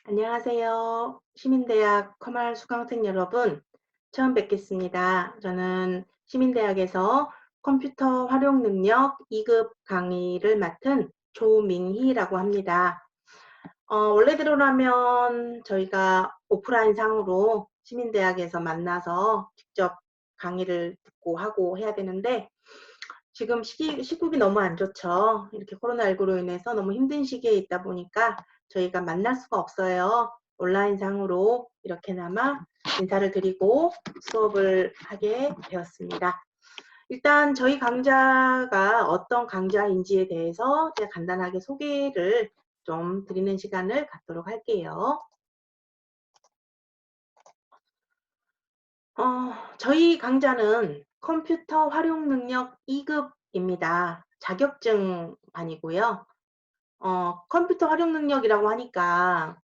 안녕하세요. 시민대학 커말 수강생 여러분, 처음 뵙겠습니다. 저는 시민대학에서 컴퓨터 활용 능력 2급 강의를 맡은 조민희라고 합니다. 원래대로라면 저희가 오프라인 상으로 시민대학에서 만나서 직접 강의를 듣고 하고 해야 되는데, 지금 시국이 너무 안 좋죠. 이렇게 코로나19로 인해서 너무 힘든 시기에 있다 보니까 저희가 만날 수가 없어요. 온라인상으로 이렇게나마 인사를 드리고 수업을 하게 되었습니다. 일단 저희 강좌가 어떤 강좌인지에 대해서 제가 간단하게 소개를 좀 드리는 시간을 갖도록 할게요. 저희 강좌는 컴퓨터 활용 능력 2급입니다. 자격증반이고요. 컴퓨터 활용 능력이라고 하니까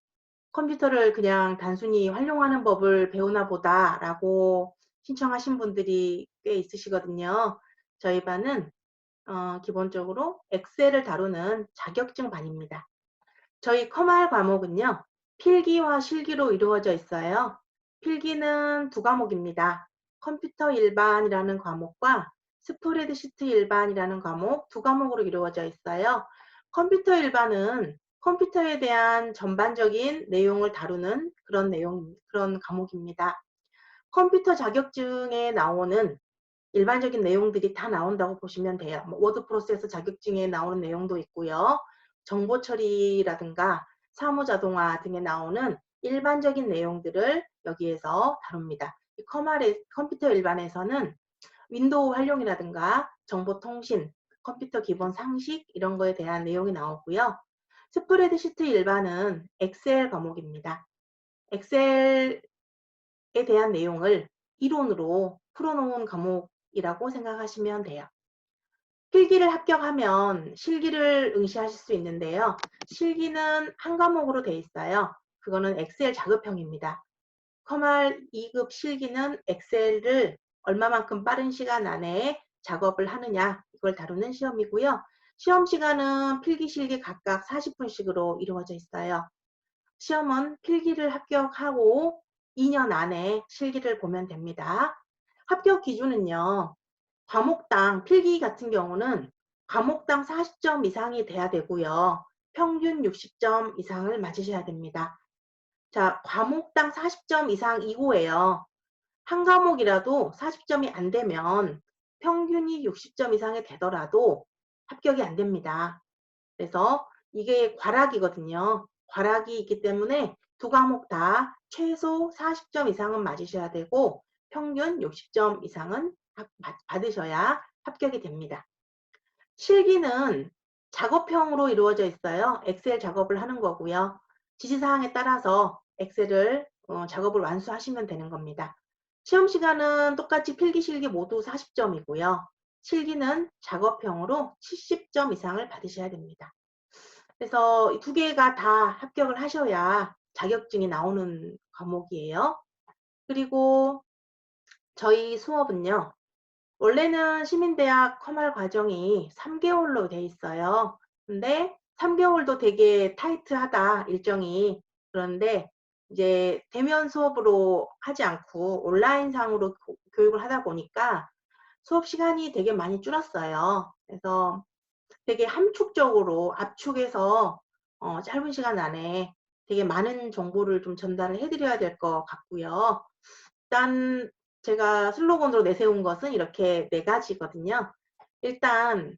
'컴퓨터를 그냥 단순히 활용하는 법을 배우나 보다.'라고 신청하신 분들이 꽤 있으시거든요. 저희 반은 기본적으로 엑셀을 다루는 자격증 반입니다. 저희 커말 과목은요, 필기와 실기로 이루어져 있어요. 필기는 두 과목입니다. 컴퓨터 일반이라는 과목과 스프레드시트 일반이라는 과목, 두 과목으로 이루어져 있어요. 컴퓨터 일반은 컴퓨터에 대한 전반적인 내용을 다루는 그런 과목입니다. 컴퓨터 자격증에 나오는 일반적인 내용들이 다 나온다고 보시면 돼요. 워드 프로세서 자격증에 나오는 내용도 있고요. 정보 처리라든가 사무 자동화 등에 나오는 일반적인 내용들을 여기에서 다룹니다. 컴퓨터 일반에서는 윈도우 활용이라든가 정보통신, 컴퓨터 기본 상식 이런 거에 대한 내용이 나오고요. 스프레드시트 일반은 엑셀 과목입니다. 엑셀에 대한 내용을 이론으로 풀어놓은 과목이라고 생각하시면 돼요. 필기를 합격하면 실기를 응시하실 수 있는데요. 실기는 한 과목으로 돼 있어요. 그거는 엑셀 자급형입니다. 커말 2급 실기는 엑셀을 얼마만큼 빠른 시간 안에 작업을 하느냐 이걸 다루는 시험이고요. 시험 시간은 필기 실기 각각 40분씩으로 이루어져 있어요. 시험은 필기를 합격하고 2년 안에 실기를 보면 됩니다. 합격 기준은요. 과목당 필기 같은 경우는 과목당 40점 이상이 돼야 되고요. 평균 60점 이상을 맞으셔야 됩니다. 자, 과목당 40점 이상 이고예요. 한 과목이라도 40점이 안 되면 평균이 60점 이상이 되더라도 합격이 안 됩니다. 그래서 이게 과락이거든요. 과락이 있기 때문에 두 과목 다 최소 40점 이상은 맞으셔야 되고 평균 60점 이상은 받으셔야 합격이 됩니다. 실기는 작업형으로 이루어져 있어요. 엑셀 작업을 하는 거고요. 지시사항에 따라서 엑셀을 작업을 완수하시면 되는 겁니다. 시험 시간은 똑같이 필기, 실기 모두 40점이고요. 실기는 작업형으로 70점 이상을 받으셔야 됩니다. 그래서 이 두 개가 다 합격을 하셔야 자격증이 나오는 과목이에요. 그리고 저희 수업은요. 원래는 시민대학 커말 과정이 3개월로 돼 있어요. 근데 3개월도 되게 타이트하다, 일정이. 그런데 이제 대면 수업으로 하지 않고 온라인상으로 교육을 하다 보니까 수업 시간이 되게 많이 줄었어요. 그래서 되게 함축적으로 압축해서 짧은 시간 안에 되게 많은 정보를 좀 전달을 해 드려야 될 것 같고요. 일단 제가 슬로건으로 내세운 것은 이렇게 네 가지거든요. 일단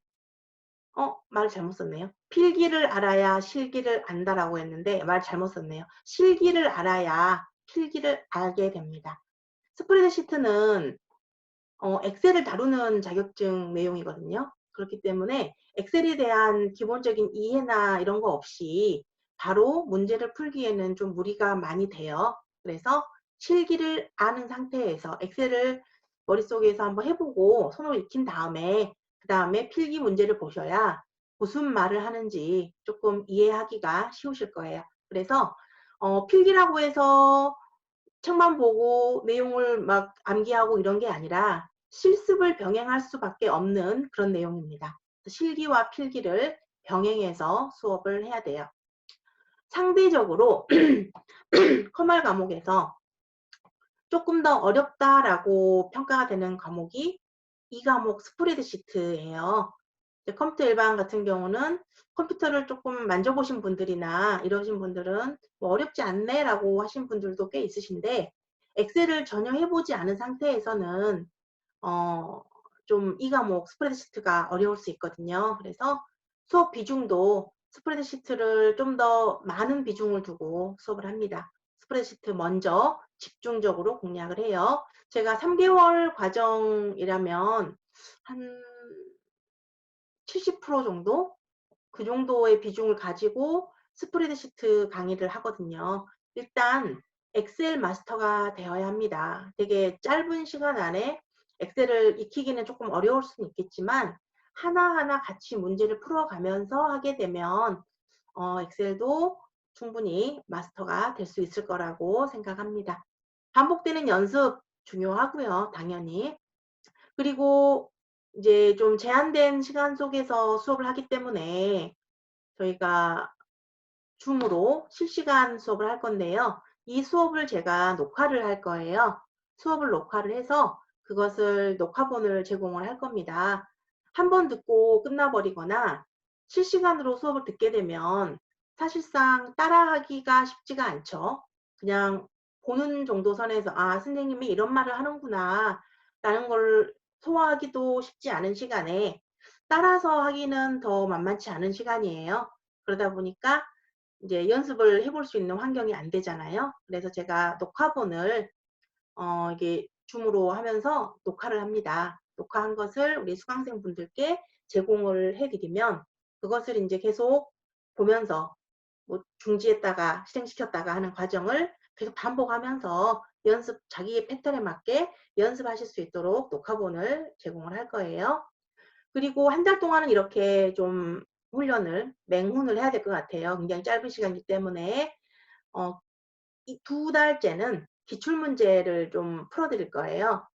말 잘못 썼네요. 필기를 알아야 실기를 안다라고 했는데 말 잘못 썼네요. 실기를 알아야 필기를 알게 됩니다. 스프레드시트는 엑셀을 다루는 자격증 내용이거든요. 그렇기 때문에 엑셀에 대한 기본적인 이해나 이런 거 없이 바로 문제를 풀기에는 좀 무리가 많이 돼요. 그래서 실기를 아는 상태에서 엑셀을 머릿속에서 한번 해보고 손으로 익힌 다음에 그다음에 필기 문제를 보셔야 무슨 말을 하는지 조금 이해하기가 쉬우실 거예요. 그래서 필기라고 해서 책만 보고 내용을 막 암기하고 이런 게 아니라 실습을 병행할 수밖에 없는 그런 내용입니다. 실기와 필기를 병행해서 수업을 해야 돼요. 상대적으로 커말 과목에서 조금 더 어렵다라고 평가가 되는 과목이 이 과목 스프레드시트예요. 컴퓨터 일반 같은 경우는 컴퓨터를 조금 만져보신 분들이나 이러신 분들은 뭐 어렵지 않네라고 하신 분들도 꽤 있으신데, 엑셀을 전혀 해보지 않은 상태에서는 어, 좀 이 과목 스프레드시트가 어려울 수 있거든요. 그래서 수업 비중도 스프레드시트를 좀 더 많은 비중을 두고 수업을 합니다. 스프레드시트 먼저 집중적으로 공략을 해요. 제가 3개월 과정이라면 한 70% 정도? 그 정도의 비중을 가지고 스프레드시트 강의를 하거든요. 일단 엑셀 마스터가 되어야 합니다. 되게 짧은 시간 안에 엑셀을 익히기는 조금 어려울 수는 있겠지만 하나하나 같이 문제를 풀어가면서 하게 되면 엑셀도 충분히 마스터가 될 수 있을 거라고 생각합니다. 반복되는 연습 중요하고요, 당연히. 그리고 이제 좀 제한된 시간 속에서 수업을 하기 때문에 저희가 줌으로 실시간 수업을 할 건데요. 이 수업을 제가 녹화를 할 거예요. 수업을 녹화를 해서 그것을 녹화본을 제공을 할 겁니다. 한 번 듣고 끝나버리거나 실시간으로 수업을 듣게 되면 사실상 따라하기가 쉽지가 않죠. 그냥 보는 정도 선에서 아, 선생님이 이런 말을 하는구나 라는 걸 소화하기도 쉽지 않은 시간에 따라서 하기는 더 만만치 않은 시간이에요. 그러다 보니까 이제 연습을 해볼 수 있는 환경이 안 되잖아요. 그래서 제가 녹화본을 이게 줌으로 하면서 녹화를 합니다. 녹화한 것을 우리 수강생분들께 제공을 해드리면 그것을 이제 계속 보면서 뭐 중지했다가 실행시켰다가 하는 과정을 계속 반복하면서 연습, 자기의 패턴에 맞게 연습하실 수 있도록 녹화본을 제공을 할 거예요. 그리고 한 달 동안은 이렇게 좀 훈련을, 맹훈을 해야 될 것 같아요. 굉장히 짧은 시간이기 때문에. 이 2달째는 기출문제를 좀 풀어드릴 거예요.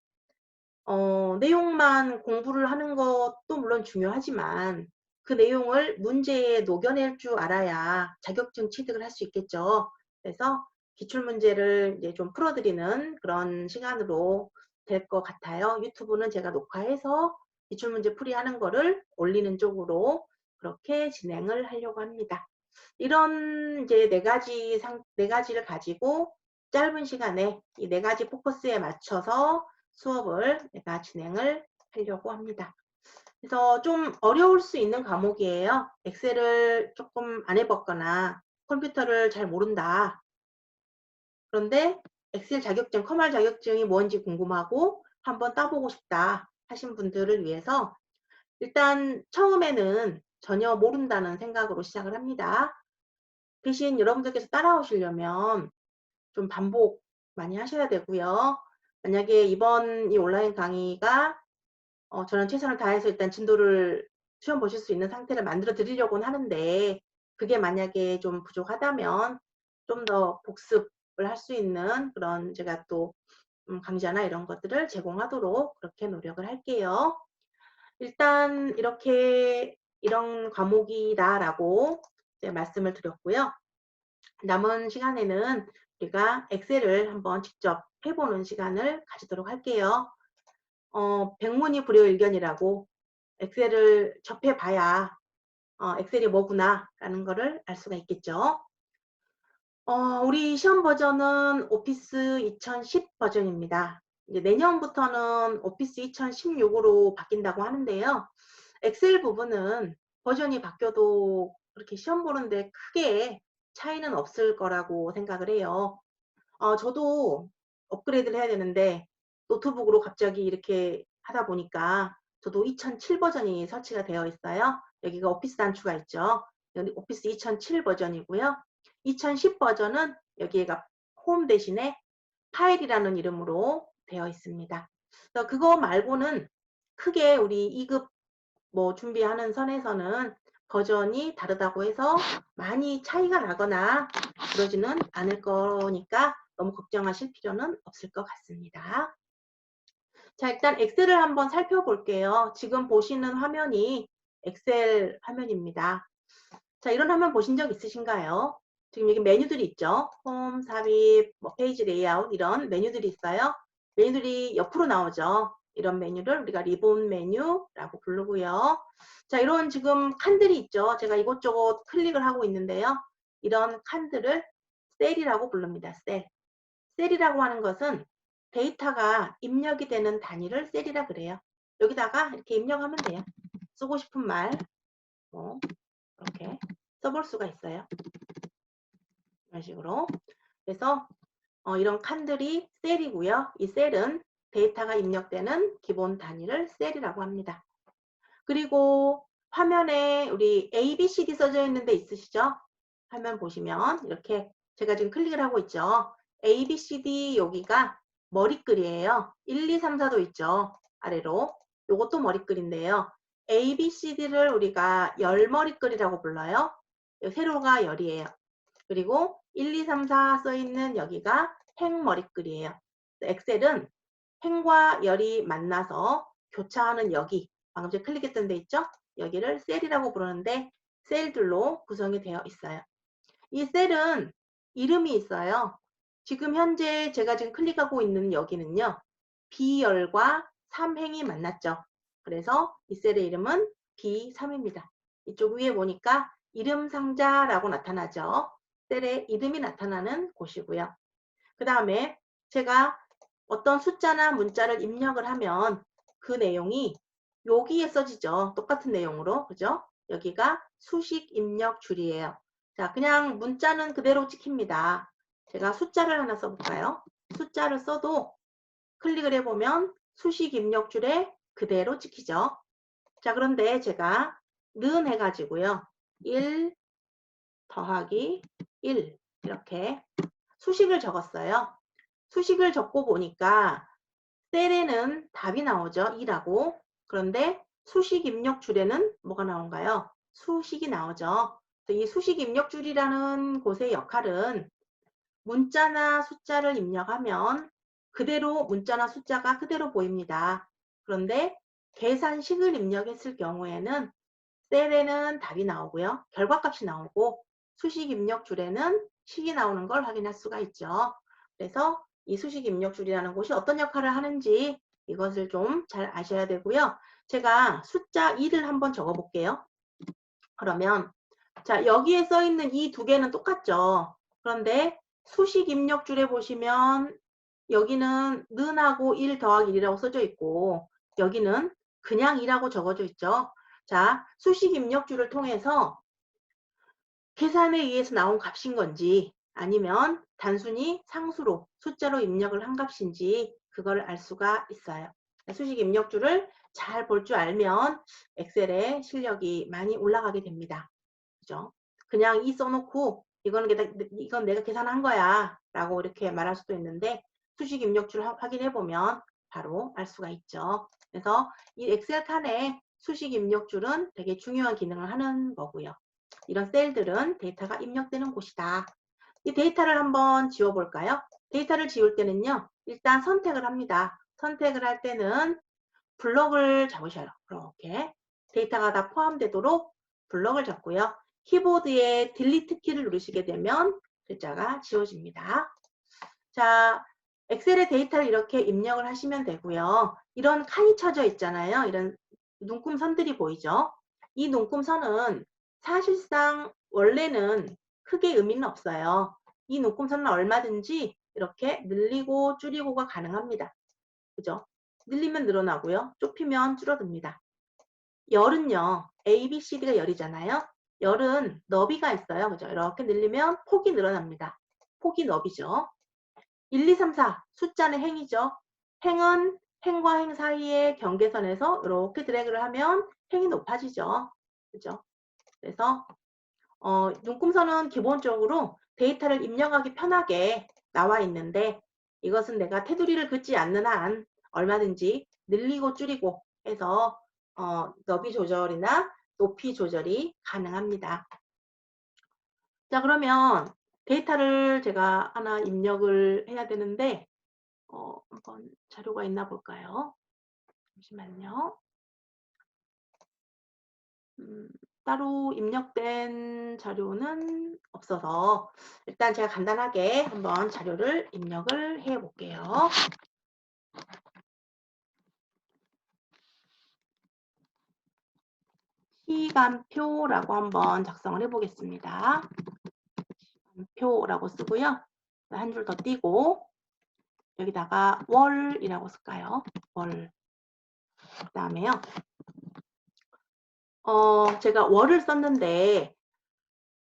내용만 공부를 하는 것도 물론 중요하지만 그 내용을 문제에 녹여낼 줄 알아야 자격증 취득을 할 수 있겠죠. 그래서 기출문제를 이제 좀 풀어드리는 그런 시간으로 될 것 같아요. 유튜브는 제가 녹화해서 기출문제 풀이하는 거를 올리는 쪽으로 그렇게 진행을 하려고 합니다. 이런 이제 네 가지를 가지고 짧은 시간에 이 네 가지 포커스에 맞춰서 수업을 내가 진행을 하려고 합니다. 그래서 좀 어려울 수 있는 과목이에요. 엑셀을 조금 안 해봤거나 컴퓨터를 잘 모른다. 그런데 엑셀 자격증, 커말 자격증이 뭔지 궁금하고 한번 따보고 싶다 하신 분들을 위해서 일단 처음에는 전혀 모른다는 생각으로 시작을 합니다. 대신 여러분들께서 따라오시려면 좀 반복 많이 하셔야 되고요. 만약에 이번 이 온라인 강의가 저는 최선을 다해서 일단 진도를 시험 보실 수 있는 상태를 만들어 드리려고는 하는데 그게 만약에 좀 부족하다면 좀 더 복습을 할 수 있는 그런 제가 또 강좌나 이런 것들을 제공하도록 그렇게 노력을 할게요. 일단 이렇게 이런 과목이다라고 이제 말씀을 드렸고요. 남은 시간에는 우리가 엑셀을 한번 직접 해보는 시간을 가지도록 할게요. 백문이 불여일견이라고 엑셀을 접해봐야 엑셀이 뭐구나 라는 거를 알 수가 있겠죠. 우리 시험 버전은 오피스 2010 버전입니다. 이제 내년부터는 오피스 2016으로 바뀐다고 하는데요. 엑셀 부분은 버전이 바뀌어도 그렇게 시험 보는데 크게 차이는 없을 거라고 생각을 해요. 저도 업그레이드를 해야 되는데 노트북으로 갑자기 이렇게 하다 보니까 저도 2007 버전이 설치가 되어 있어요. 여기가 오피스 단추가 있죠. 여기 오피스 2007 버전이고요. 2010 버전은 여기가 홈 대신에 파일이라는 이름으로 되어 있습니다. 그래서 그거 말고는 크게 우리 2급 뭐 준비하는 선에서는 버전이 다르다고 해서 많이 차이가 나거나 그러지는 않을 거니까 너무 걱정하실 필요는 없을 것 같습니다. 자, 일단 엑셀을 한번 살펴볼게요. 지금 보시는 화면이 엑셀 화면입니다. 자, 이런 화면 보신 적 있으신가요? 지금 여기 메뉴들이 있죠. 홈, 삽입, 뭐 페이지 레이아웃 이런 메뉴들이 있어요. 메뉴들이 옆으로 나오죠. 이런 메뉴를 우리가 리본 메뉴라고 부르고요. 자, 이런 지금 칸들이 있죠. 제가 이곳저곳 클릭을 하고 있는데요. 이런 칸들을 셀이라고 부릅니다. 셀. 셀이라고 하는 것은 데이터가 입력이 되는 단위를 셀이라 그래요. 여기다가 이렇게 입력하면 돼요. 쓰고 싶은 말, 뭐, 이렇게 써볼 수가 있어요. 이런 식으로. 그래서 이런 칸들이 셀이고요. 이 셀은 데이터가 입력되는 기본 단위를 셀이라고 합니다. 그리고 화면에 우리 A, B, C, D 써져 있는 데 있으시죠? 화면 보시면 이렇게 제가 지금 클릭을 하고 있죠. A, B, C, D 여기가 머리글이에요. 1, 2, 3, 4도 있죠. 아래로. 요것도 머리글인데요. A, B, C, D를 우리가 열머리글이라고 불러요. 세로가 열이에요. 그리고 1, 2, 3, 4 써있는 여기가 행머리글이에요. 엑셀은 행과 열이 만나서 교차하는 여기, 방금 전에 클릭했던 데 있죠? 여기를 셀이라고 부르는데 셀들로 구성이 되어 있어요. 이 셀은 이름이 있어요. 지금 현재 제가 지금 클릭하고 있는 여기는요. B열과 3행이 만났죠. 그래서 이 셀의 이름은 B3입니다. 이쪽 위에 보니까 이름 상자라고 나타나죠. 셀의 이름이 나타나는 곳이고요. 그 다음에 제가 어떤 숫자나 문자를 입력을 하면 그 내용이 여기에 써지죠. 똑같은 내용으로. 그죠? 여기가 수식 입력 줄이에요. 자, 그냥 문자는 그대로 찍힙니다. 제가 숫자를 하나 써볼까요? 숫자를 써도 클릭을 해보면 수식 입력 줄에 그대로 찍히죠. 자, 그런데 제가 는 해가지고요. 1 더하기 1 이렇게 수식을 적었어요. 수식을 적고 보니까 셀에는 답이 나오죠. 2라고. 그런데 수식 입력 줄에는 뭐가 나온가요? 수식이 나오죠. 이 수식 입력 줄이라는 곳의 역할은 문자나 숫자를 입력하면 그대로 문자나 숫자가 그대로 보입니다. 그런데 계산식을 입력했을 경우에는 셀에는 답이 나오고요. 결과값이 나오고 수식 입력 줄에는 식이 나오는 걸 확인할 수가 있죠. 그래서 이 수식 입력 줄이라는 곳이 어떤 역할을 하는지 이것을 좀 잘 아셔야 되고요. 제가 숫자 2를 한번 적어 볼게요. 그러면 자, 여기에 써 있는 이 두 개는 똑같죠. 그런데 수식 입력 줄에 보시면 여기는 는하고 1 더하기 1이라고 써져 있고 여기는 그냥 2라고 적어져 있죠. 자, 수식 입력줄을 통해서 계산에 의해서 나온 값인 건지 아니면 단순히 상수로 숫자로 입력을 한 값인지 그걸 알 수가 있어요. 수식 입력줄을 잘 볼 줄 알면 엑셀의 실력이 많이 올라가게 됩니다. 그죠? 그냥 이 써놓고 이건 내가 계산한 거야 라고 이렇게 말할 수도 있는데 수식 입력줄 확인해 보면 바로 알 수가 있죠. 그래서 이 엑셀 칸에 수식 입력줄은 되게 중요한 기능을 하는 거고요. 이런 셀들은 데이터가 입력되는 곳이다. 이 데이터를 한번 지워볼까요? 데이터를 지울 때는요. 일단 선택을 합니다. 선택을 할 때는 블럭을 잡으셔요. 이렇게 데이터가 다 포함되도록 블럭을 잡고요. 키보드에 딜리트 키를 누르시게 되면 글자가 지워집니다. 자, 엑셀의 데이터를 이렇게 입력을 하시면 되고요. 이런 칸이 쳐져 있잖아요. 이런 눈금선들이 보이죠? 이 눈금선은 사실상 원래는 크게 의미는 없어요. 이 눈금선은 얼마든지 이렇게 늘리고 줄이고가 가능합니다. 그죠? 늘리면 늘어나고요. 좁히면 줄어듭니다. 열은요. A, B, C, D가 열이잖아요. 열은 너비가 있어요. 그죠? 이렇게 늘리면 폭이 늘어납니다. 폭이 너비죠. 1, 2, 3, 4 숫자는 행이죠. 행은 행과 행 사이의 경계선에서 이렇게 드래그를 하면 행이 높아지죠. 그죠? 그래서 눈금선은 기본적으로 데이터를 입력하기 편하게 나와 있는데 이것은 내가 테두리를 긋지 않는 한 얼마든지 늘리고 줄이고 해서 너비 조절이나 높이 조절이 가능합니다. 자, 그러면 데이터를 제가 하나 입력을 해야 되는데 한번 자료가 있나 볼까요? 잠시만요. 따로 입력된 자료는 없어서 일단 제가 간단하게 한번 자료를 입력을 해 볼게요. 시간표라고 한번 작성을 해 보겠습니다. 시간표라고 쓰고요. 한 줄 더 띄고 여기다가 월이라고 쓸까요? 월. 그다음에요. 제가 월을 썼는데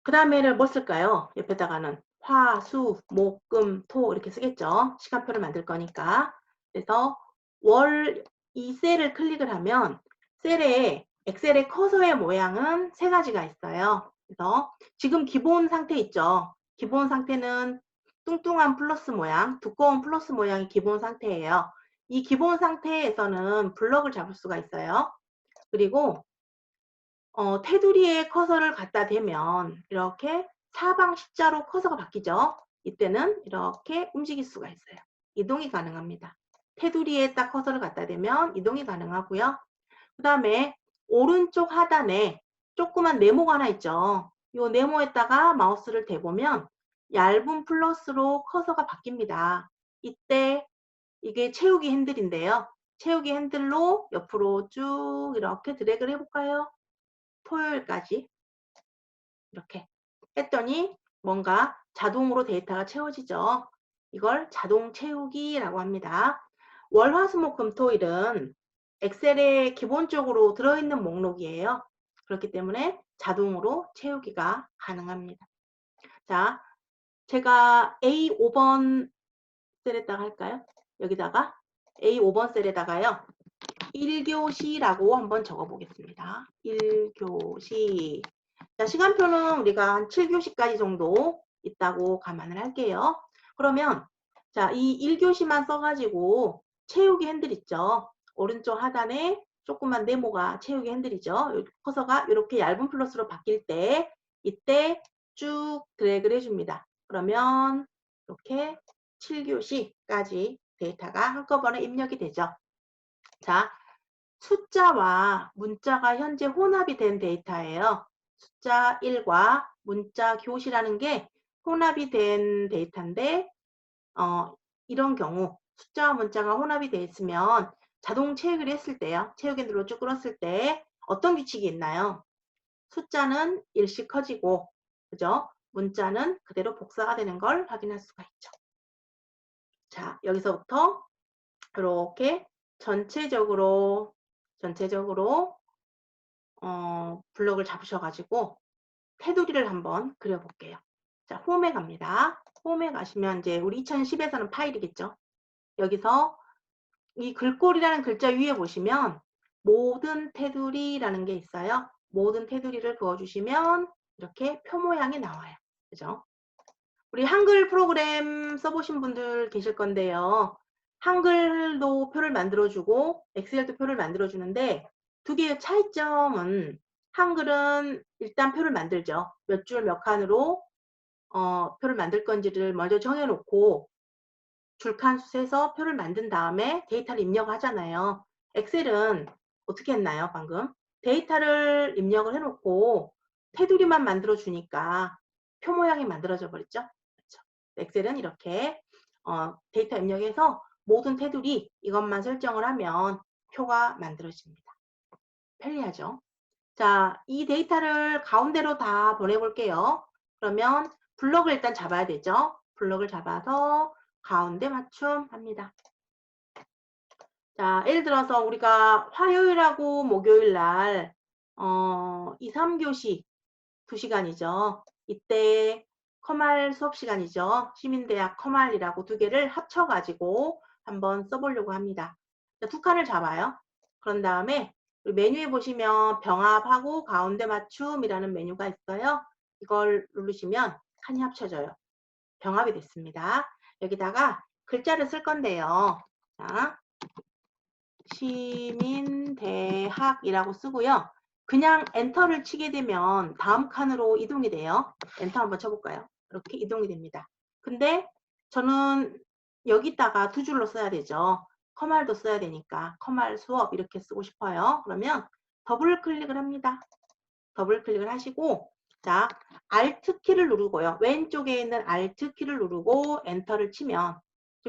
그다음에는 뭐 쓸까요? 옆에다가는 화, 수, 목, 금, 토 이렇게 쓰겠죠. 시간표를 만들 거니까. 그래서 월 이 셀을 클릭을 하면 셀에 엑셀의 커서의 모양은 세 가지가 있어요. 그래서 지금 기본 상태 있죠. 기본 상태는 뚱뚱한 플러스 모양, 두꺼운 플러스 모양이 기본 상태예요. 이 기본 상태에서는 블럭을 잡을 수가 있어요. 그리고 테두리에 커서를 갖다 대면 이렇게 사방 십자로 커서가 바뀌죠. 이때는 이렇게 움직일 수가 있어요. 이동이 가능합니다. 테두리에 딱 커서를 갖다 대면 이동이 가능하고요. 그 다음에 오른쪽 하단에 조그만 네모가 하나 있죠. 이 네모에다가 마우스를 대보면 얇은 플러스로 커서가 바뀝니다. 이때 이게 채우기 핸들인데요. 채우기 핸들로 옆으로 쭉 이렇게 드래그를 해볼까요? 토요일까지 이렇게 했더니 뭔가 자동으로 데이터가 채워지죠. 이걸 자동 채우기라고 합니다. 월, 화, 수, 목, 금, 토, 일은 엑셀에 기본적으로 들어있는 목록이에요. 그렇기 때문에 자동으로 채우기가 가능합니다. 자, 제가 A5번 셀에다가 할까요? 여기다가 A5번 셀에다가요. 1교시라고 한번 적어 보겠습니다. 1교시. 자, 시간표는 우리가 한 7교시까지 정도 있다고 감안을 할게요. 그러면 자, 이 1교시만 써가지고 채우기 핸들 있죠. 오른쪽 하단에 조그만 네모가 채우기 핸들이죠. 커서가 이렇게 얇은 플러스로 바뀔 때 이때 쭉 드래그를 해줍니다. 그러면 이렇게 7교시까지 데이터가 한꺼번에 입력이 되죠. 자, 숫자와 문자가 현재 혼합이 된 데이터예요. 숫자 1과 문자 교시라는 게 혼합이 된 데이터인데 이런 경우 숫자와 문자가 혼합이 되어 있으면 자동 채우기를 했을 때요. 채우기로 쭉 끌었을 때 어떤 규칙이 있나요? 숫자는 일씩 커지고 그죠? 문자는 그대로 복사가 되는 걸 확인할 수가 있죠. 자, 여기서부터 이렇게 전체적으로 블럭을 잡으셔가지고 테두리를 한번 그려볼게요. 자, 홈에 갑니다. 홈에 가시면 이제 우리 2010에서는 파일이겠죠. 여기서 이 글꼴이라는 글자 위에 보시면 모든 테두리라는 게 있어요. 모든 테두리를 그어주시면 이렇게 표 모양이 나와요. 그죠? 우리 한글 프로그램 써보신 분들 계실 건데요. 한글도 표를 만들어주고 엑셀도 표를 만들어주는데 두 개의 차이점은 한글은 일단 표를 만들죠. 몇 줄 몇 칸으로 표를 만들 건지를 먼저 정해놓고 줄칸 숫에서 표를 만든 다음에 데이터를 입력하잖아요. 엑셀은 어떻게 했나요, 방금? 데이터를 입력을 해놓고 테두리만 만들어주니까 표 모양이 만들어져 버렸죠. 그렇죠? 엑셀은 이렇게 데이터 입력해서 모든 테두리 이것만 설정을 하면 표가 만들어집니다. 편리하죠. 자, 이 데이터를 가운데로 다 보내볼게요. 그러면 블럭을 일단 잡아야 되죠. 블럭을 잡아서 가운데 맞춤합니다. 자, 예를 들어서 우리가 화요일하고 목요일 날 2, 3교시 2시간이죠. 이때 커말 수업 시간이죠. 시민대학 커말이라고 두 개를 합쳐가지고 한번 써보려고 합니다. 자, 두 칸을 잡아요. 그런 다음에 메뉴에 보시면 병합하고 가운데 맞춤이라는 메뉴가 있어요. 이걸 누르시면 칸이 합쳐져요. 병합이 됐습니다. 여기다가 글자를 쓸 건데요. 자, 시민대학이라고 쓰고요. 그냥 엔터를 치게 되면 다음 칸으로 이동이 돼요. 엔터 한번 쳐볼까요? 이렇게 이동이 됩니다. 근데 저는 여기다가 두 줄로 써야 되죠. 커말도 써야 되니까 커말 수업 이렇게 쓰고 싶어요. 그러면 더블 클릭을 합니다. 더블 클릭을 하시고, 자, Alt 키를 누르고요. 왼쪽에 있는 Alt 키를 누르고 엔터를 치면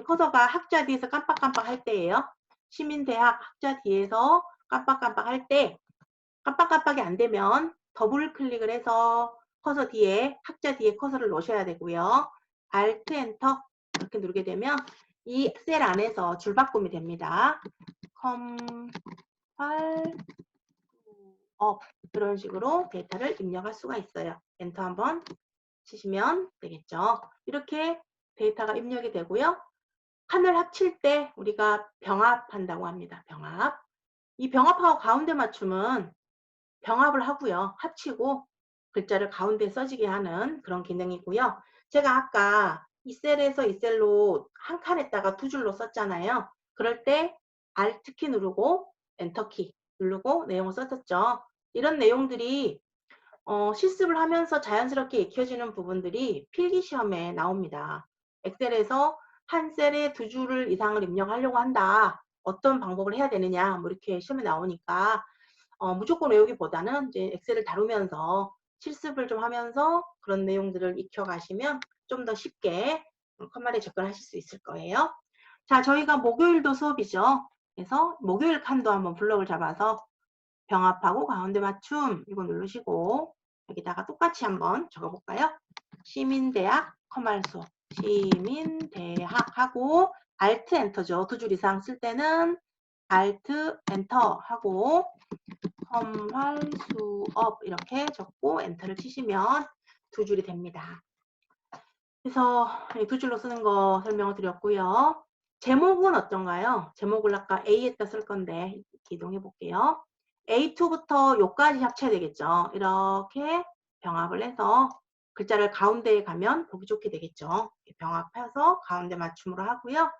커서가 학자 뒤에서 깜빡깜빡 할 때예요. 시민대학 학자 뒤에서 깜빡깜빡 할 때, 깜빡깜빡이 안 되면 더블 클릭을 해서 커서 뒤에, 학자 뒤에 커서를 놓으셔야 되고요. Alt 엔터 이렇게 누르게 되면 이 셀 안에서 줄바꿈이 됩니다. 컴팔 업 이런 식으로 데이터를 입력할 수가 있어요. 엔터 한번 치시면 되겠죠. 이렇게 데이터가 입력이 되고요. 칸을 합칠 때 우리가 병합한다고 합니다. 병합. 이 병합하고 가운데 맞춤은 병합을 하고요. 합치고 글자를 가운데 써지게 하는 그런 기능이고요. 제가 아까 이 셀에서 이 셀로 한 칸에다가 두 줄로 썼잖아요. 그럴 때 Alt 키 누르고 엔터 키 누르고 내용을 썼었죠. 이런 내용들이 실습을 하면서 자연스럽게 익혀지는 부분들이 필기시험에 나옵니다. 엑셀에서 한 셀에 두 줄을 이상을 입력하려고 한다. 어떤 방법을 해야 되느냐, 뭐 이렇게 시험에 나오니까 무조건 외우기보다는 이제 엑셀을 다루면서 실습을 좀 하면서 그런 내용들을 익혀가시면 좀 더 쉽게 컴활에 접근하실 수 있을 거예요. 자, 저희가 목요일도 수업이죠. 그래서 목요일 칸도 한번 블럭을 잡아서 병합하고 가운데 맞춤 이거 누르시고 여기다가 똑같이 한번 적어볼까요? 시민대학 컴활 수업 시민대학 하고 Alt 엔터죠. 두 줄 이상 쓸 때는 Alt 엔터 하고 컴활 수업 이렇게 적고 엔터를 치시면 두 줄이 됩니다. 그래서 두 줄로 쓰는 거 설명을 드렸고요. 제목은 어떤가요? 제목을 아까 A에다 쓸 건데 이렇게 이동해 볼게요. A2부터 요까지 합쳐야 되겠죠. 이렇게 병합을 해서 글자를 가운데에 가면 보기 좋게 되겠죠. 병합해서 가운데 맞춤으로 하고요.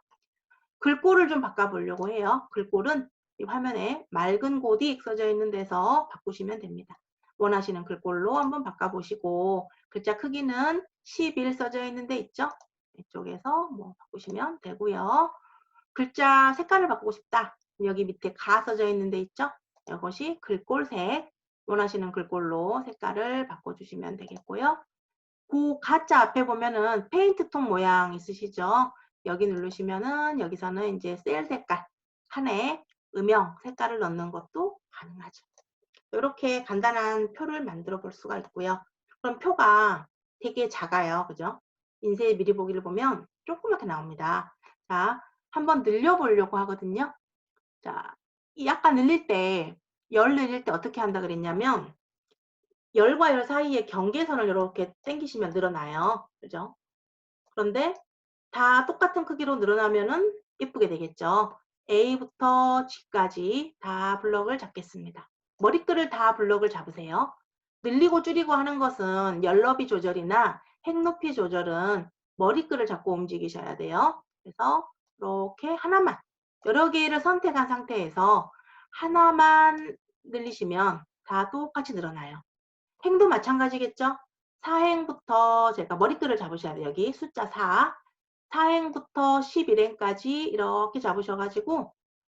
글꼴을 좀 바꿔보려고 해요. 글꼴은 이 화면에 맑은 고딕 써져 있는 데서 바꾸시면 됩니다. 원하시는 글꼴로 한번 바꿔보시고 글자 크기는 11 써져 있는 데 있죠? 이쪽에서 뭐 바꾸시면 되고요. 글자 색깔을 바꾸고 싶다. 여기 밑에 가 써져 있는 데 있죠? 이것이 글꼴색. 원하시는 글꼴로 색깔을 바꿔주시면 되겠고요. 그 가짜 앞에 보면은 페인트 톤 모양 있으시죠? 여기 누르시면은 여기서는 이제 셀 색깔, 칸에 음영, 색깔을 넣는 것도 가능하죠. 이렇게 간단한 표를 만들어 볼 수가 있고요. 그럼 표가 되게 작아요. 그죠? 인쇄 미리 보기를 보면 조그맣게 나옵니다. 자, 한번 늘려보려고 하거든요. 자, 약간 늘릴 때, 열 늘릴 때 어떻게 한다 그랬냐면 열과 열 사이에 경계선을 이렇게 당기시면 늘어나요. 그죠? 그런데 다 똑같은 크기로 늘어나면은 예쁘게 되겠죠. A부터 G까지 다 블럭을 잡겠습니다. 머리글을 다 블럭을 잡으세요. 늘리고 줄이고 하는 것은 열너비 조절이나 행 높이 조절은 머리글을 잡고 움직이셔야 돼요. 그래서 이렇게 하나만, 여러 개를 선택한 상태에서 하나만 늘리시면 다 똑같이 늘어나요. 행도 마찬가지겠죠? 4행부터 제가 머리글을 잡으셔야 돼요. 여기 숫자 4. 4행부터 11행까지 이렇게 잡으셔가지고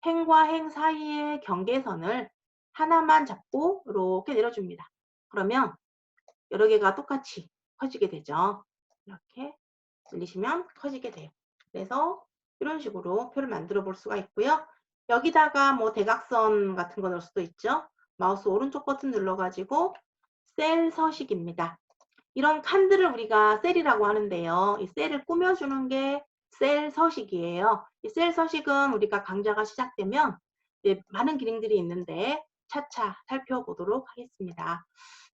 행과 행 사이의 경계선을 하나만 잡고 이렇게 내려줍니다. 그러면 여러 개가 똑같이 커지게 되죠. 이렇게 늘리시면 커지게 돼요. 그래서 이런 식으로 표를 만들어 볼 수가 있고요. 여기다가 뭐 대각선 같은 거 넣을 수도 있죠. 마우스 오른쪽 버튼 눌러가지고 셀 서식입니다. 이런 칸들을 우리가 셀이라고 하는데요. 이 셀을 꾸며주는 게 셀 서식이에요. 이 셀 서식은 우리가 강좌가 시작되면 많은 기능들이 있는데 차차 살펴보도록 하겠습니다.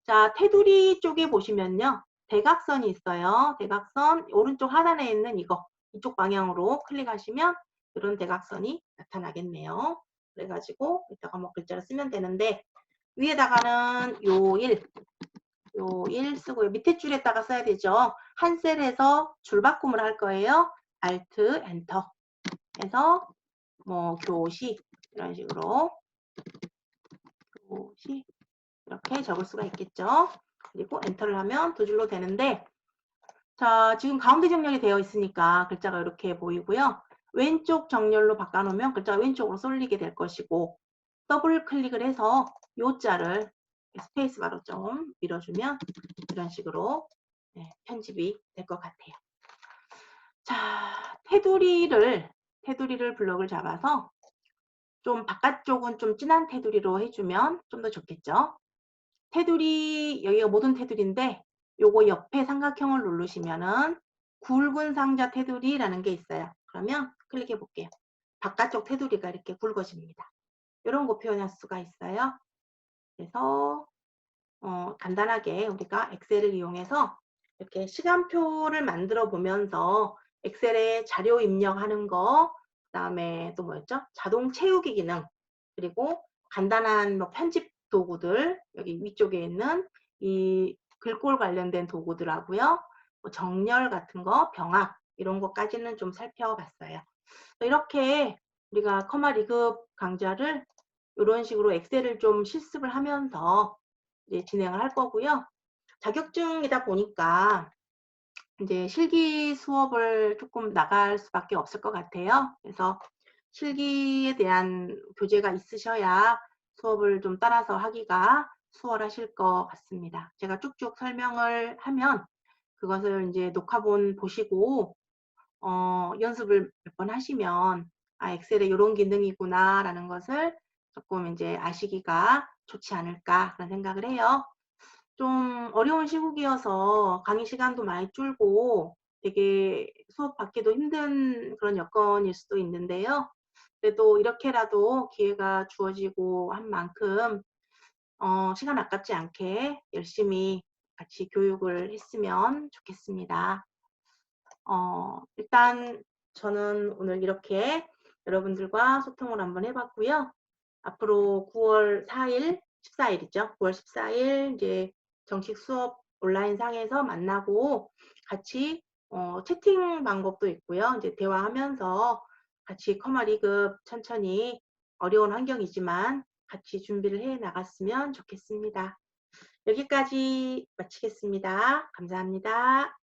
자, 테두리 쪽에 보시면요. 대각선이 있어요. 대각선 오른쪽 하단에 있는 이쪽 방향으로 클릭하시면 이런 대각선이 나타나겠네요. 그래가지고 이따가 뭐 글자를 쓰면 되는데 위에다가는 요일 쓰고요. 밑에 줄에다가 써야 되죠. 한 셀에서 줄바꿈을 할 거예요. Alt, 엔터 해서 뭐 교시 이런 식으로 교시 이렇게 적을 수가 있겠죠. 그리고 엔터를 하면 두 줄로 되는데 자, 지금 가운데 정렬이 되어 있으니까 글자가 이렇게 보이고요. 왼쪽 정렬로 바꿔놓으면 글자가 왼쪽으로 쏠리게 될 것이고 더블 클릭을 해서 요자를 스페이스바로 좀 밀어주면 이런 식으로 편집이 될 것 같아요. 자, 테두리를 블럭을 잡아서 좀 바깥쪽은 좀 진한 테두리로 해주면 좀 더 좋겠죠. 테두리, 여기가 모든 테두리인데 요거 옆에 삼각형을 누르시면은 굵은 상자 테두리라는 게 있어요. 그러면 클릭해 볼게요. 바깥쪽 테두리가 이렇게 굵어집니다. 이런 거 표현할 수가 있어요. 그래서 간단하게 우리가 엑셀을 이용해서 이렇게 시간표를 만들어 보면서 엑셀에 자료 입력하는 거, 그다음에 또 뭐였죠? 자동 채우기 기능, 그리고 간단한 뭐 편집 도구들, 여기 위쪽에 있는 이 글꼴 관련된 도구들하고요. 뭐 정렬 같은 거, 병합 이런 것까지는 좀 살펴봤어요. 이렇게 우리가 커마 리급 강좌를 이런 식으로 엑셀을 좀 실습을 하면서 이제 진행을 할 거고요. 자격증이다 보니까 이제 실기 수업을 조금 나갈 수밖에 없을 것 같아요. 그래서 실기에 대한 교재가 있으셔야 수업을 좀 따라서 하기가 수월하실 것 같습니다. 제가 쭉쭉 설명을 하면 그것을 이제 녹화본 보시고 연습을 몇 번 하시면 아, 엑셀에 이런 기능이구나라는 것을 조금 이제 아시기가 좋지 않을까 그런 생각을 해요. 좀 어려운 시국이어서 강의 시간도 많이 줄고 되게 수업 받기도 힘든 그런 여건일 수도 있는데요. 그래도 이렇게라도 기회가 주어지고 한 만큼 시간 아깝지 않게 열심히 같이 교육을 했으면 좋겠습니다. 일단 저는 오늘 이렇게 여러분들과 소통을 한번 해봤고요. 앞으로 9월 4일, 14일이죠. 9월 14일 이제 정식 수업 온라인 상에서 만나고 같이 채팅 방법도 있고요. 이제 대화하면서 같이 커마 리급 천천히 어려운 환경이지만 같이 준비를 해 나갔으면 좋겠습니다. 여기까지 마치겠습니다. 감사합니다.